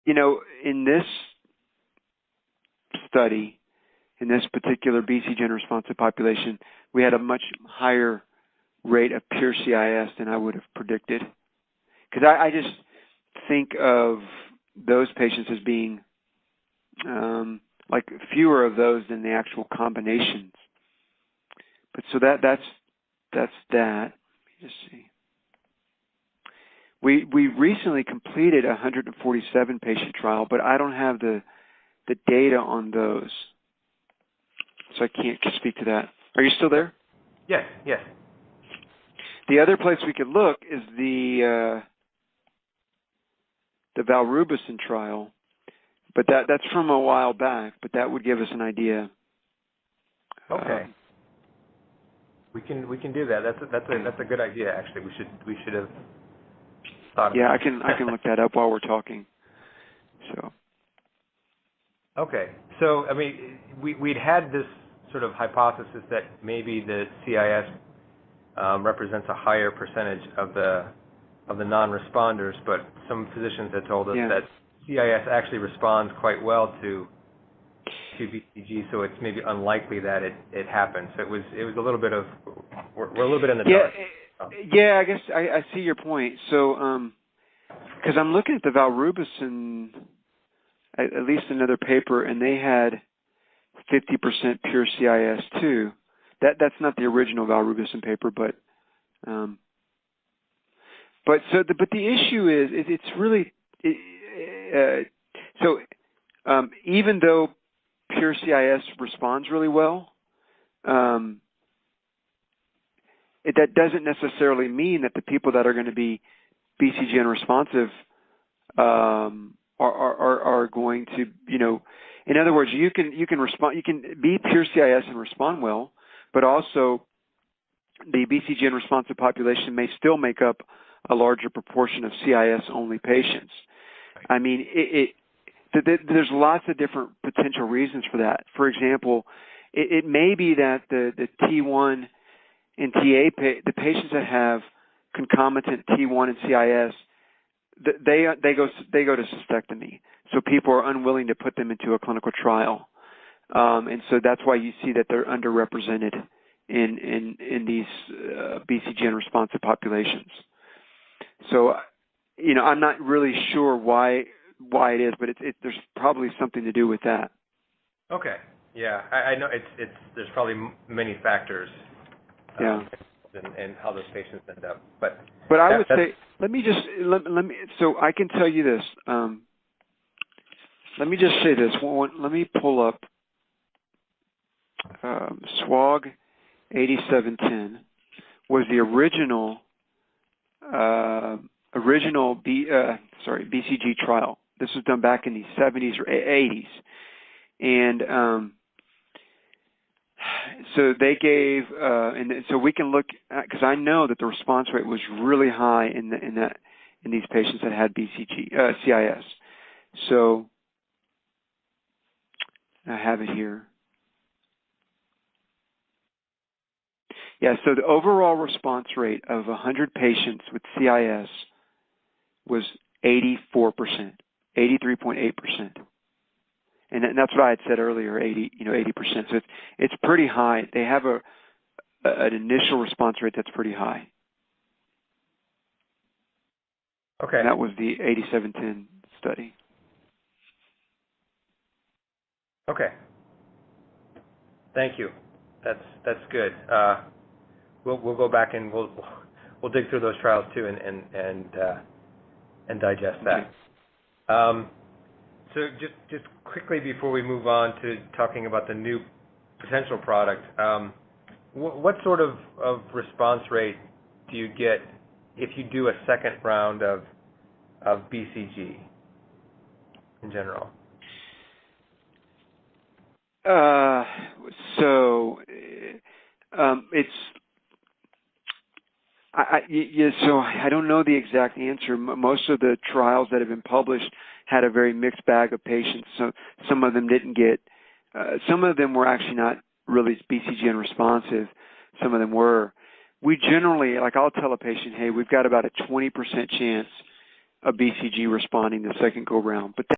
in this study, in this particular BCG unresponsive population, we had a much higher rate of pure CIS than I would have predicted. Because I just think of those patients as being like fewer of those than the actual combinations. But so that's that. Let me just see. We recently completed a 147 patient trial, but I don't have the data on those, so I can't speak to that. Are you still there? Yes. Yes. The other place we could look is the Valrubicin trial, but that's from a while back. But that would give us an idea. Okay. We can do that. That's a good idea. Actually, we should have thought of yeah, that. I can look that up while we're talking. So. Okay. So I mean, we'd had this sort of hypothesis that maybe the CIS represents a higher percentage of the non-responders, but some physicians had told us that CIS actually responds quite well to BCG, so it's maybe unlikely that it happens. So it was a little bit of we're a little bit in the dark. Yeah, I guess I see your point. So because I'm looking at the Valrubicin, at least another paper, and they had 50% pure CIS too. That's not the original Valrubicin paper, but the issue is it's really even though pure CIS responds really well, that doesn't necessarily mean that the people that are going to be BCG unresponsive are going to, in other words, you can be pure CIS and respond well, but also the BCG unresponsive population may still make up a larger proportion of CIS only patients. I mean, there's lots of different potential reasons for that. For example, it may be that the T1 and TA, the patients that have concomitant T1 and CIS, they go to cystectomy. So people are unwilling to put them into a clinical trial, and so that's why you see that they're underrepresented in these BCG unresponsive populations. So, I'm not really sure why it is, but there's probably something to do with that. Okay. Yeah, I know there's probably many factors. And how those patients end up, but I would say let me. So I can tell you this. Let me just say this. Let me pull up SWOG 8710 was the original BCG trial. This was done back in the 70s or 80s, and so they gave, and so we can look because I know that the response rate was really high in these patients that had BCG CIS. So I have it here. Yeah, so the overall response rate of 100 patients with CIS was 84%, 83.8%. And that's what I had said earlier, 80%. So it's pretty high. They have an initial response rate that's pretty high. Okay. And that was the 8710 study. Okay. Thank you. That's good. We'll go back and we'll dig through those trials too and digest that. Okay. So just quickly before we move on to talking about the new potential product, what sort of response rate do you get if you do a second round of BCG in general? So I don't know the exact answer. Most of the trials that have been published had a very mixed bag of patients. So some of them didn't get, some of them were actually not really BCG unresponsive. Some of them were. We generally, like I'll tell a patient, hey, we've got about a 20% chance of BCG responding the second go round, but